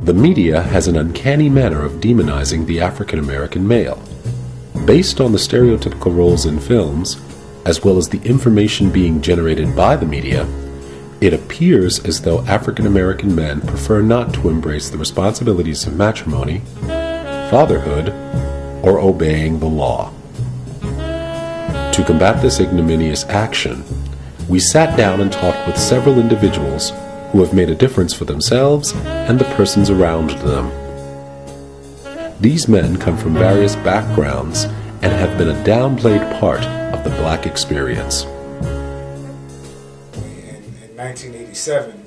The media has an uncanny manner of demonizing the African American male. Based on the stereotypical roles in films, as well as the information being generated by the media, it appears as though African American men prefer not to embrace the responsibilities of matrimony, fatherhood, or obeying the law. To combat this ignominious action, we sat down and talked with several individuals who have made a difference for themselves and the persons around them. These men come from various backgrounds and have been a downplayed part of the black experience. In 1987,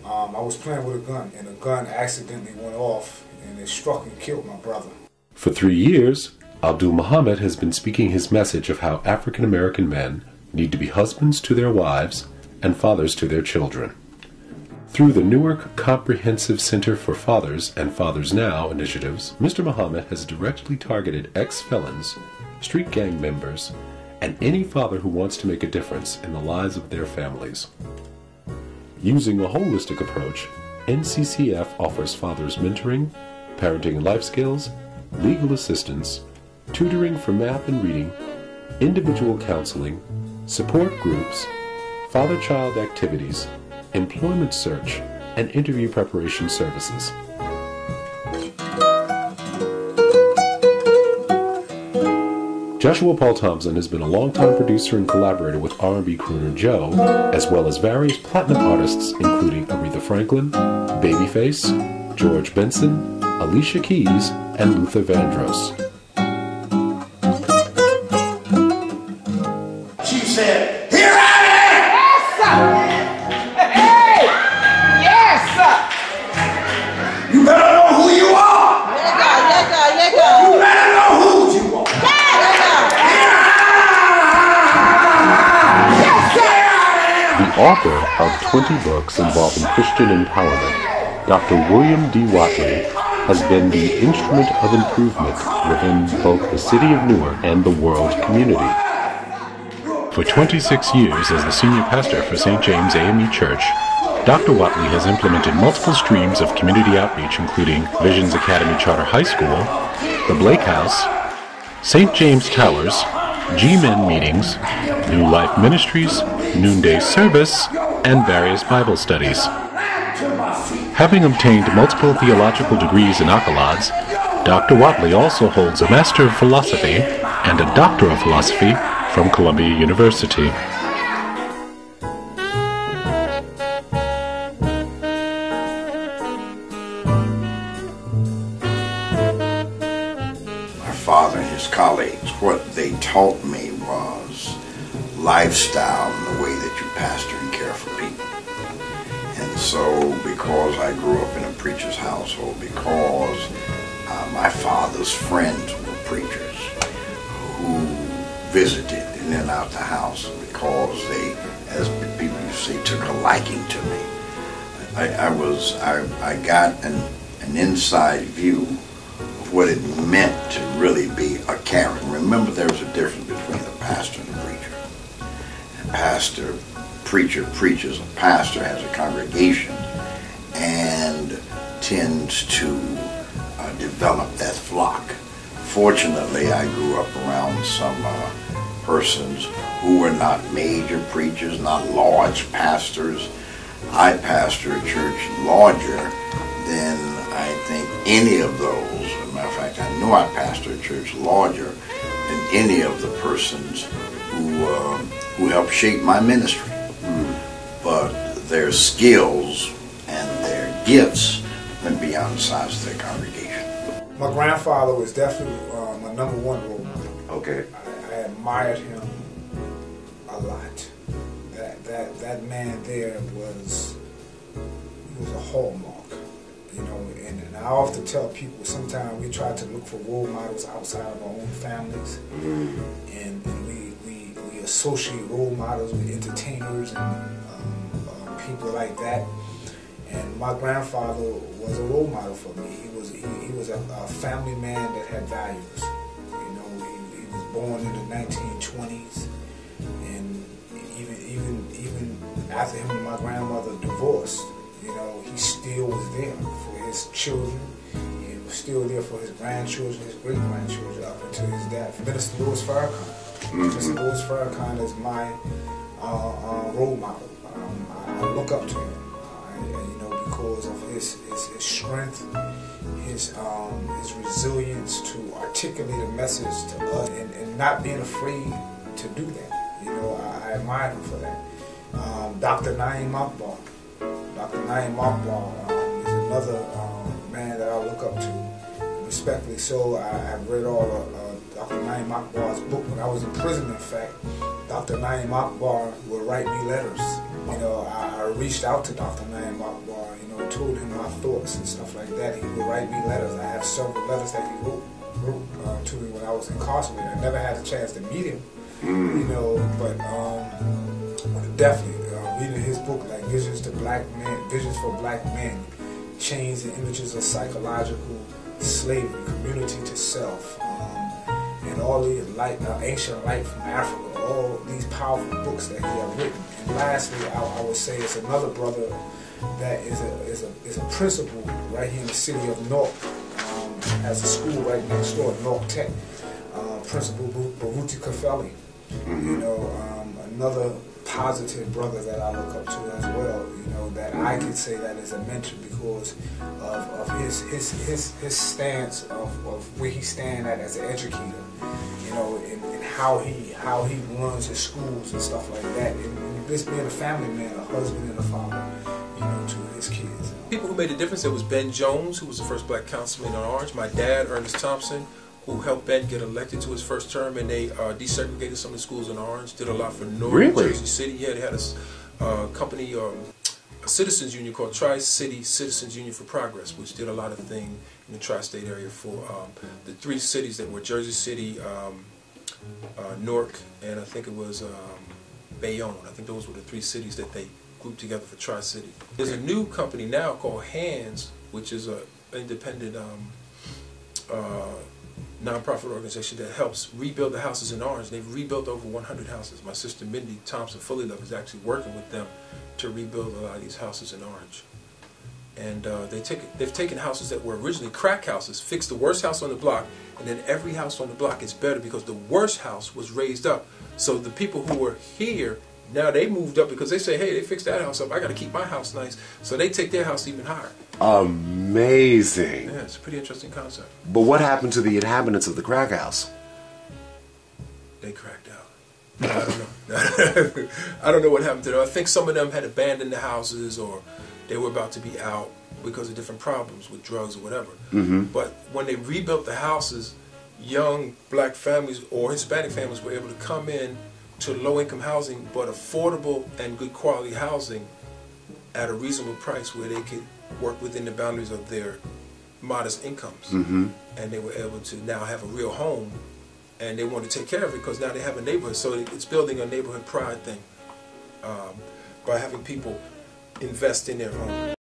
I was playing with a gun, and a gun accidentally went off, and it struck and killed my brother. For 3 years, Abdul Muhammad has been speaking his message of how African American men need to be husbands to their wives and fathers to their children. Through the Newark Comprehensive Center for Fathers and Fathers Now initiatives, Mr. Muhammad has directly targeted ex-felons, street gang members, and any father who wants to make a difference in the lives of their families. Using a holistic approach, NCCF offers fathers mentoring, parenting and life skills, legal assistance, tutoring for math and reading, individual counseling, support groups, father-child activities, employment search, and interview preparation services. Joshua Paul Thompson has been a longtime producer and collaborator with R&B crooner Joe, as well as various platinum artists including Aretha Franklin, Babyface, George Benson, Alicia Keys, and Luther Vandross. She said, "Here I am!" Yes, sir! Hey! Yes, sir! You better know who you are! You better know who you are! The author of 20 books involving Christian empowerment, Dr. William D. Watley, has been the instrument of improvement within both the city of Newark and the world community. For 26 years as the senior pastor for St. James AME Church, Dr. Watley has implemented multiple streams of community outreach including Visions Academy Charter High School, the Blake House, St. James Towers, G-Men meetings, New Life Ministries, Noonday Service, and various Bible studies. Having obtained multiple theological degrees and accolades, Dr. Watley also holds a Master of Philosophy and a Doctor of Philosophy from Columbia University. My father and his colleagues, what they taught me was lifestyle and the way that you pastor and care for people. And so, because I grew up in a preacher's household, because my father's friends were preachers who visited in and out the house, because they, as people used to say, took a liking to me, I got an inside view of what it meant to really be a Karen. Remember, there's a difference between a pastor and a preacher. Preacher preaches, a pastor has a congregation and tends to develop that flock. Fortunately, I grew up around some persons who were not major preachers, not large pastors. I pastor a church larger than I think any of those. As a matter of fact, I know I pastor a church larger than any of the persons who helped shape my ministry. But their skills and their gifts went beyond the size of their congregation. My grandfather was definitely my number one role model. Okay. I admired him a lot. That man there was a hallmark, you know. And I often tell people sometimes we try to look for role models outside of our own families, and we associate role models with entertainers and people like that. And my grandfather was a role model for me. He was a family man that had values. You know, he was born in the 1920s, and even after him and my grandmother divorced, You know, he still was there for his children. He was still there for his grandchildren, his great-grandchildren, up until his death. Minister Louis Farrakhan. Minister Louis Farrakhan is my role model. I look up to him, you know, because of his strength, his resilience to articulate a message to us, and not being afraid to do that. You know, I admire him for that. Dr. Naeem Akbar. Dr. Naeem Akbar is another man that I look up to, respectfully so. I've read all of Dr. Naeem Akbar's book. When I was in prison, in fact, Dr. Naeem Akbar would write me letters. You know, I reached out to Dr. Naeem Akbar, you know, told him my thoughts and stuff like that. He would write me letters. I have several letters that he wrote to me when I was incarcerated. I never had a chance to meet him, you know, but definitely reading his book, like Visions for Black Men, Chains and Images of Psychological Slavery, Community to Self, and all the ancient light from Africa, all these powerful books that he has written. And lastly, I would say it's another brother that is a principal right here in the city of Newark, has a school right next door, Newark Tech, Principal Baruti Kafeli. You know, another positive brother that I look up to as well, you know, that I could say that is a mentor because of his stance of where he stands at as an educator, you know, and how he runs his schools and stuff like that, and just being a family man, a husband and a father, you know, to his kids. People who made a difference, there was Ben Jones, who was the first black councilman on Orange, my dad, Ernest Thompson, who helped Ben get elected to his first term, and they desegregated some of the schools in Orange, did a lot for North Jersey City. Yeah, they had a company, a citizens union called Tri-City Citizens Union for Progress, which did a lot of things in the tri-state area for the three cities that were Jersey City, Newark, and I think it was Bayonne. I think those were the three cities that they grouped together for Tri-City. There's a new company now called Hands, which is an independent nonprofit organization that helps rebuild the houses in Orange. They've rebuilt over 100 houses. My sister Mindy Thompson Fully Love is actually working with them to rebuild a lot of these houses in Orange. And they've taken houses that were originally crack houses, fixed the worst house on the block, and then every house on the block is better because the worst house was raised up. So the people who were here, now they moved up because they say, hey, they fixed that house up, I got to keep my house nice. So they take their house even higher. Amazing. Yeah, it's a pretty interesting concept. But what happened to the inhabitants of the crack house? They cracked out. I don't know. I don't know what happened to them. I think some of them had abandoned the houses, or they were about to be out because of different problems with drugs or whatever. But when they rebuilt the houses, young black families or Hispanic families were able to come in to low-income housing, but affordable and good quality housing at a reasonable price where they could work within the boundaries of their modest incomes. And they were able to now have a real home, and they want to take care of it because now they have a neighborhood. So it's building a neighborhood pride thing by having people invest in their home.